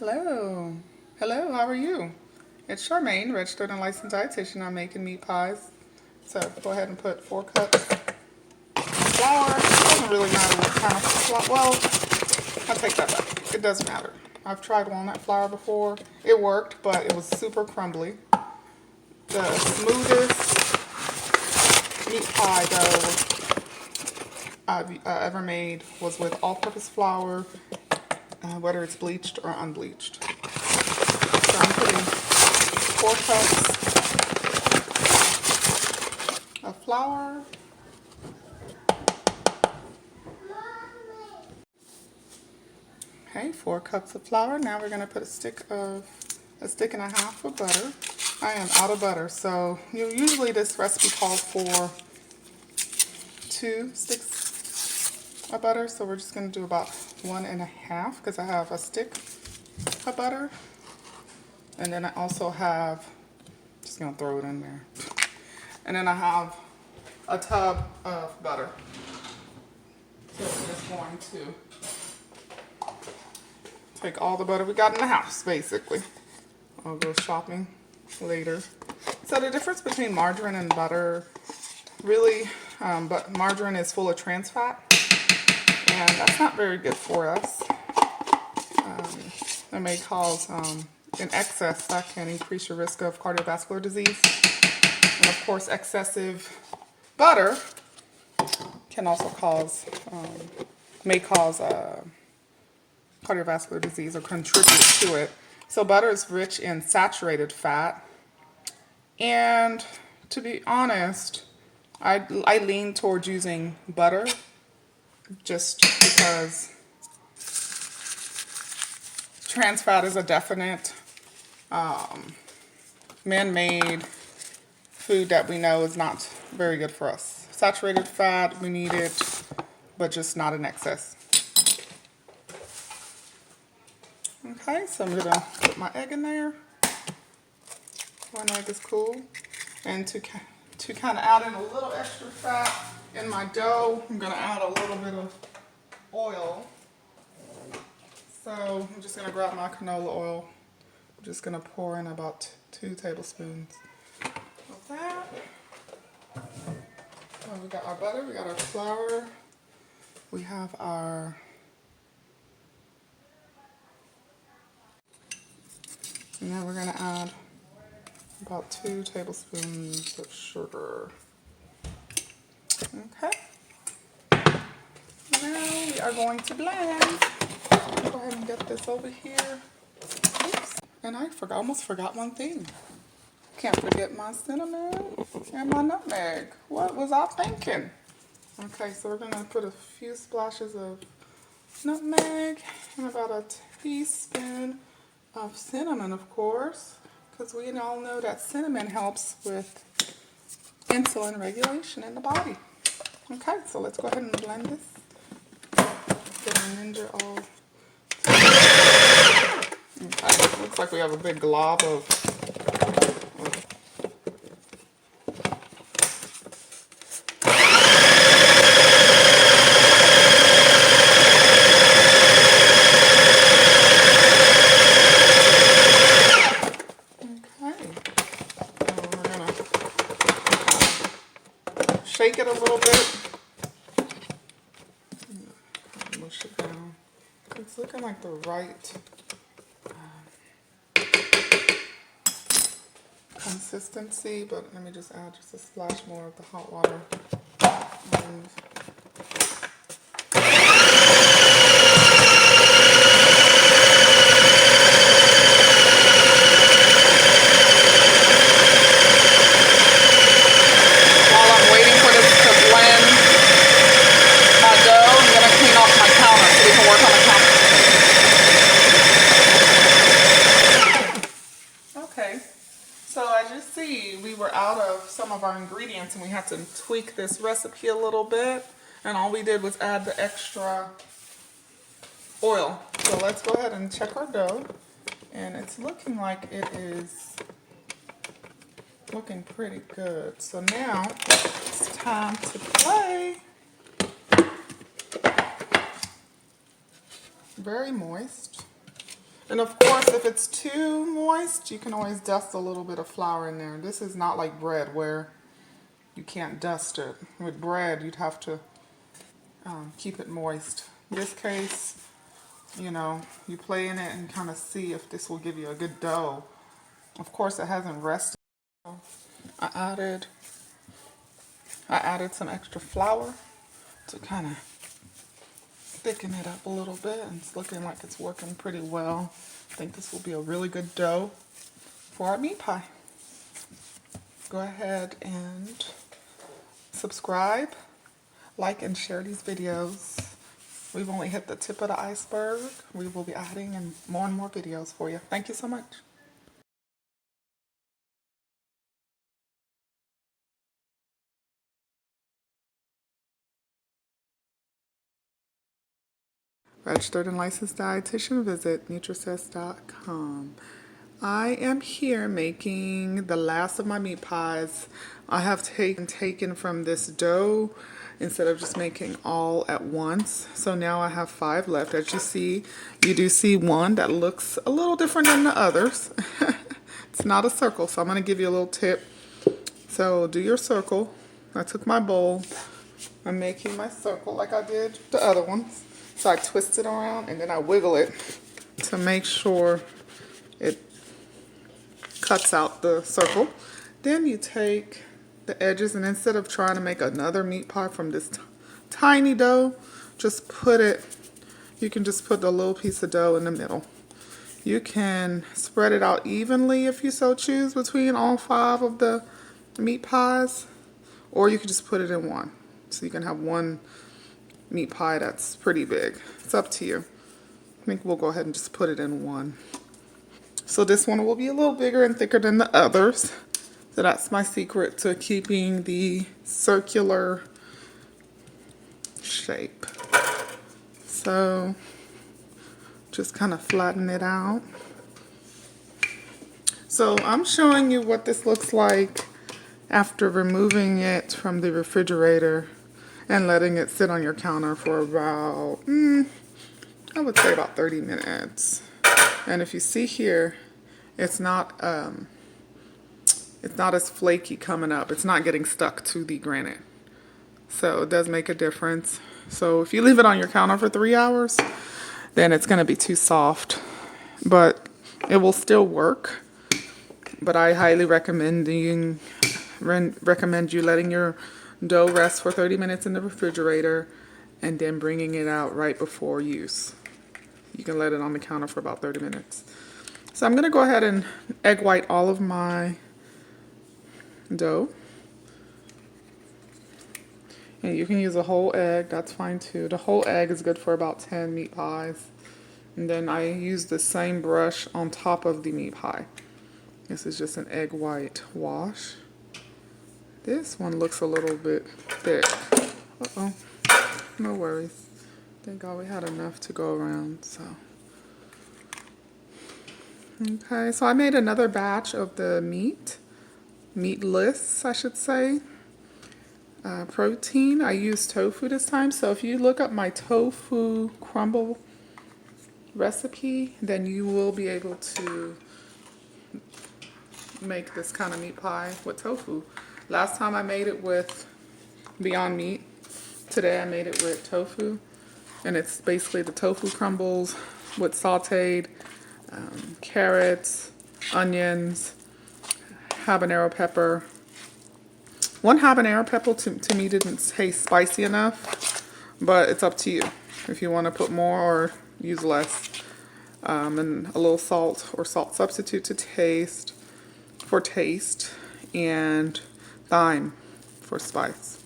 Hello. Hello, how are you? It's Charmaine, registered and licensed dietitian. I'm making meat pies. So go ahead and put 4 cups of flour. It doesn't really matter what kind of flour. Well, I'll take that back. It does matter. I've tried walnut flour before. It worked, but it was super crumbly. The smoothest meat pie dough I've ever made was with all-purpose flour, whether it's bleached or unbleached. So I'm putting 4 cups of flour. Okay, 4 cups of flour. Now we're gonna put a stick and a half of butter. I am out of butter, so usually this recipe calls for 2 sticks of butter, so we're just gonna do about 1.5 because I have a stick of butter, and then I also have, just gonna throw it in there, and then I have a tub of butter. So we're just going to take all the butter we got in the house, basically. I'll go shopping later. So the difference between margarine and butter, really, but margarine is full of trans fat, and that's not very good for us. It may cause, in excess, that can increase your risk of cardiovascular disease. And of course, excessive butter can also cause, may cause cardiovascular disease or contribute to it. So butter is rich in saturated fat. And to be honest, I lean towards using butter just because trans fat is a definite man-made food that we know is not very good for us. Saturated fat, we need it, but just not in excess. Okay, so I'm gonna put my egg in there. 1 egg is cool. And to kind of add in a little extra fat in my dough, I'm gonna add a little bit of oil. So I'm just gonna grab my canola oil. I'm just gonna pour in about 2 tablespoons of that. So we got our butter, we got our flour, we have our and then we're gonna add about 2 tablespoons of sugar. Okay. Now we are going to blend. Go ahead and get this over here. Oops. And I almost forgot one thing. Can't forget my cinnamon and my nutmeg. What was I thinking? Okay, so we're gonna put a few splashes of nutmeg and about a teaspoon of cinnamon, of course, because we all know that cinnamon helps with insulin regulation in the body. Okay, so let's go ahead and blend this. Get our Ninja all. Okay, looks like we have a big glob of. Shake it a little bit. Mush it down. It's looking like the right consistency, but let me just add just a splash more of the hot water. And while I'm waiting for this to blend my dough, I'm going to clean off my counter so we can work on the counter. Okay, so as you see, we were out of some of our ingredients and we had to tweak this recipe a little bit. And all we did was add the extra oil. So let's go ahead and check our dough. And it's looking like it is looking pretty good. So now it's time to play. Very moist. And of course, if it's too moist, you can always dust a little bit of flour in there. This is not like bread where you can't dust it. With bread, you'd have to keep it moist. In this case, you know, you play in it and kind of see if this will give you a good dough. Of course, it hasn't rested. I added some extra flour to kind of thicken it up a little bit, and it's looking like it's working pretty well. I think this will be a really good dough for our meat pie. Go ahead and subscribe, like, and share these videos. We've only hit the tip of the iceberg. We will be adding and more videos for you. Thank you so much. Registered and licensed dietitian, visit Nutrisys.com. I am here making the last of my meat pies. I have taken from this dough instead of just making all at once. So now I have 5 left. As you see, you do see one that looks a little different than the others. It's not a circle, so I'm going to give you a little tip. So do your circle. I took my bowl. I'm making my circle like I did the other ones. So I twist it around and then I wiggle it to make sure it cuts out the circle. Then you take the edges, and instead of trying to make another meat pie from this tiny dough, just put it, you can just put the little piece of dough in the middle. You can spread it out evenly if you so choose between all 5 of the meat pies, or you can just put it in one. So you can have one meat pie that's pretty big. It's up to you. I think we'll go ahead and just put it in one. So this one will be a little bigger and thicker than the others. So that's my secret to keeping the circular shape. So just kind of flatten it out. So I'm showing you what this looks like after removing it from the refrigerator and letting it sit on your counter for about, I would say about 30 minutes. And if you see here, it's not as flaky coming up. It's not getting stuck to the granite. So it does make a difference. So if you leave it on your counter for 3 hours, then it's going to be too soft. But it will still work. But I highly recommend you letting your dough rest for 30 minutes in the refrigerator and then bringing it out right before use. You can let it on the counter for about 30 minutes. So I'm going to go ahead and egg white all of my dough. And you can use a whole egg, that's fine too. The whole egg is good for about 10 meat pies. And then I use the same brush on top of the meat pie. This is just an egg white wash. This one looks a little bit thick. Uh-oh, no worries. Thank God we had enough to go around, so. Okay, so I made another batch of the meatless, I should say, protein. I used tofu this time, so if you look up my tofu crumble recipe, then you will be able to make this kind of meat pie with tofu. Last time I made it with Beyond Meat. Today I made it with tofu, and it's basically the tofu crumbles with sauteed carrots, onions, habanero pepper. One habanero pepper to me didn't taste spicy enough, but it's up to you if you want to put more or use less. And a little salt or salt substitute to taste, and thyme for spice.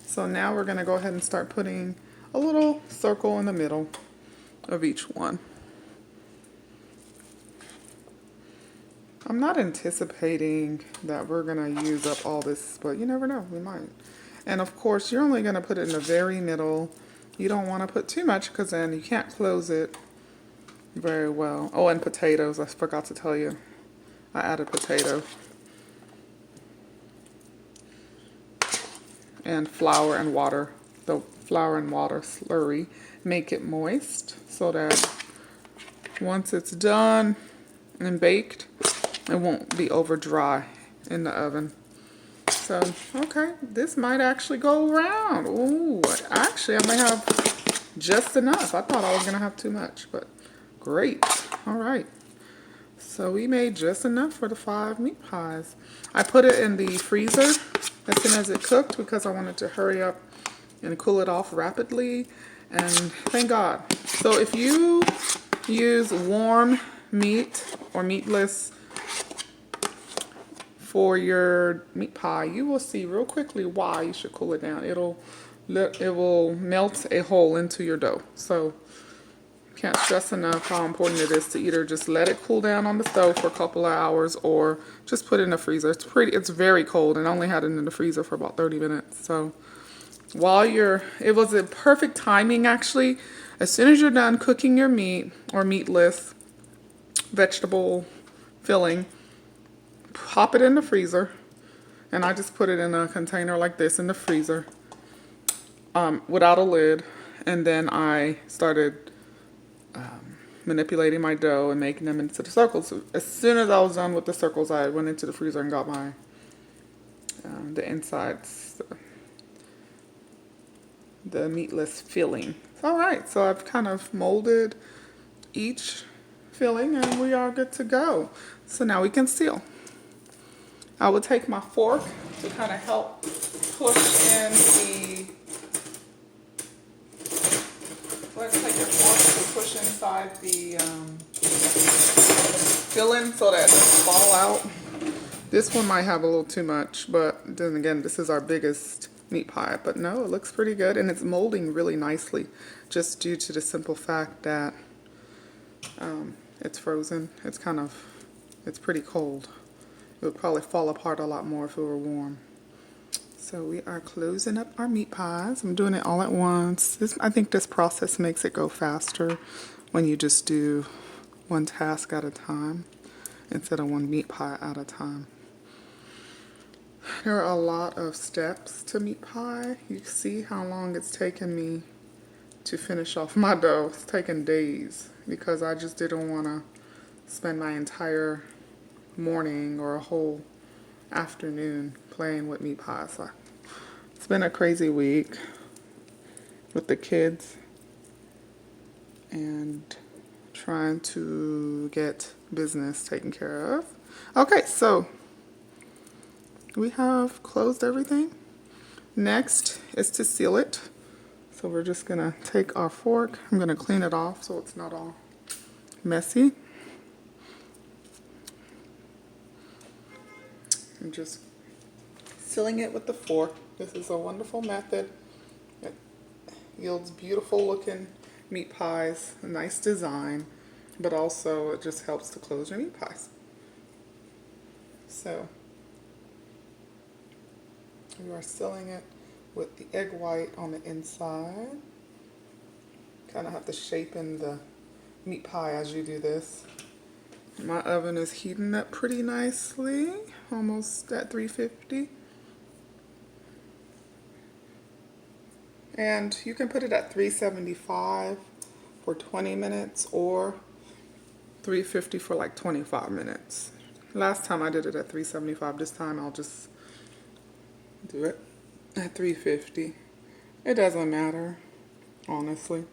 So now we're going to go ahead and start putting a little circle in the middle of each one. I'm not anticipating that we're going to use up all this, but you never know, we might. And of course, you're only going to put it in the very middle. You don't want to put too much because then you can't close it very well. Oh, and potatoes, I forgot to tell you. I added potato. And flour and water. The flour and water slurry. Make it moist so that once it's done and baked, it won't be over dry in the oven. So, okay, this might actually go around. Ooh, actually, I may have just enough. I thought I was going to have too much, but great. All right. So we made just enough for the 5 meat pies. I put it in the freezer as soon as it cooked because I wanted to hurry up and cool it off rapidly. And thank God. So if you use warm meat or meatless for your meat pie, you will see real quickly why you should cool it down. It will melt a hole into your dough. So can't stress enough how important it is to either just let it cool down on the stove for a couple of hours or just put it in the freezer. It's very cold, and I only had it in the freezer for about 30 minutes. So it was a perfect timing actually. As soon as you're done cooking your meat or meatless vegetable filling, pop it in the freezer. And I just put it in a container like this in the freezer without a lid. And then I started manipulating my dough and making them into the circles. As soon as I was done with the circles, I went into the freezer and got my the insides, the meatless filling. All right, so I've kind of molded each filling and we are good to go. So now we can seal. I will take my fork to kind of help push in the, let's take your fork to push inside the filling so that it doesn't fall out. This one might have a little too much, but then again, this is our biggest meat pie. But no, it looks pretty good, and it's molding really nicely, just due to the simple fact that it's frozen. It's pretty cold. It would probably fall apart a lot more if it were warm. So we are closing up our meat pies. I'm doing it all at once. I think this process makes it go faster when you just do one task at a time instead of one meat pie at a time. There are a lot of steps to meat pie. You see how long it's taken me to finish off my dough. It's taken days because I just didn't want to spend my entire morning or a whole afternoon playing with meat pies. So it's been a crazy week with the kids and trying to get business taken care of. Okay, so we have closed everything. Next is to seal it. So we're just gonna take our fork. I'm gonna clean it off so it's not all messy. I'm just sealing it with the fork. This is a wonderful method. It yields beautiful looking meat pies, a nice design, but also it just helps to close your meat pies. So we are sealing it with the egg white on the inside. Kind of have to shape in the meat pie as you do this. My oven is heating up pretty nicely, almost at 350. And you can put it at 375 for 20 minutes or 350 for like 25 minutes. Last time I did it at 375. This time I'll just do it at 350. It doesn't matter, honestly.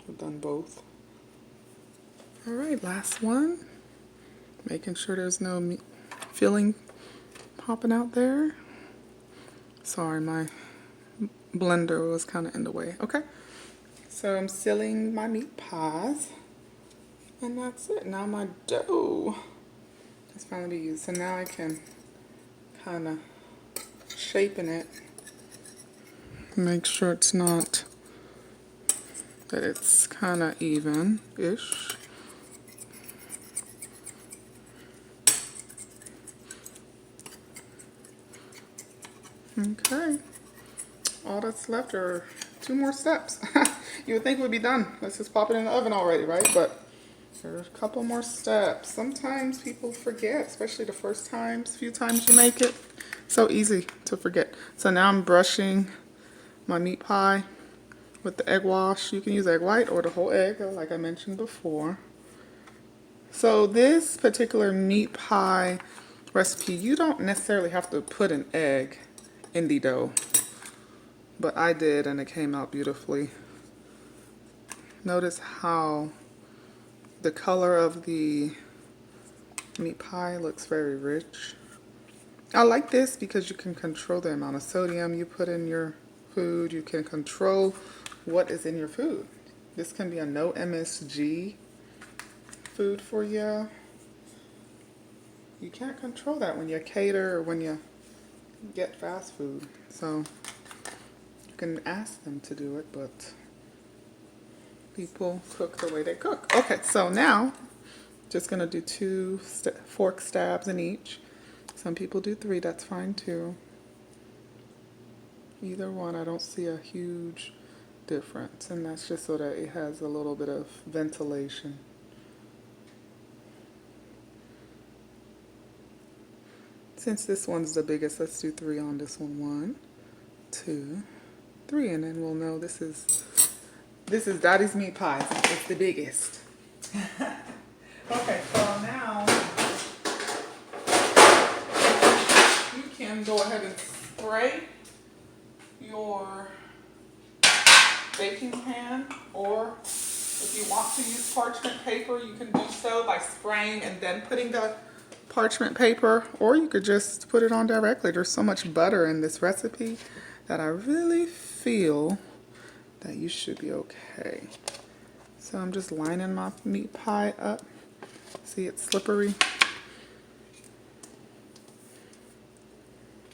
I've done both. All right, last one. Making sure there's no filling popping out there. Sorry, my blender was kind of in the way. Okay, so I'm sealing my meat pies, and that's it. Now my dough is finally used, so now I can kind of shaping it. Make sure it's not, that it's kind of even-ish. Okay, all that's left are 2 more steps. You would think we'd be done. Let's just pop it in the oven already, right? But there's a couple more steps. Sometimes people forget, especially the first times, few times you make it. So easy to forget. So now I'm brushing my meat pie with the egg wash. You can use egg white or the whole egg, like I mentioned before. So this particular meat pie recipe, you don't necessarily have to put an egg in the dough, but I did and it came out beautifully. Notice how the color of the meat pie looks very rich. I like this because you can control the amount of sodium you put in your food. You can control what is in your food. This can be a no MSG food for you. You can't control that when you cater or when you get fast food. So you can ask them to do it, but people cook the way they cook. Okay, so now just gonna do 2 fork stabs in each. Some people do 3, that's fine too. Either one, I don't see a huge difference, and that's just so that it has a little bit of ventilation. Since this one's the biggest, let's do 3 on this one. 1, 2, 3, and then we'll know this is Dottie's meat pie. It's the biggest. Okay, so now you can go ahead and spray your baking pan, or if you want to use parchment paper, you can do so by spraying and then putting the parchment paper, or you could just put it on directly. There's so much butter in this recipe that I really feel that you should be okay. So I'm just lining my meat pie up. See, it's slippery.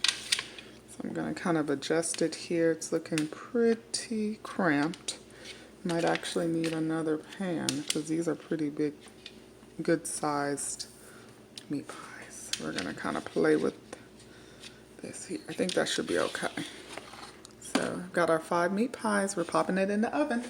So I'm gonna kind of adjust it here. It's looking pretty cramped. Might actually need another pan because these are pretty big, good sized meat pies. We're gonna kind of play with this here. I think that should be okay. So I've got our 5 meat pies. We're popping it in the oven.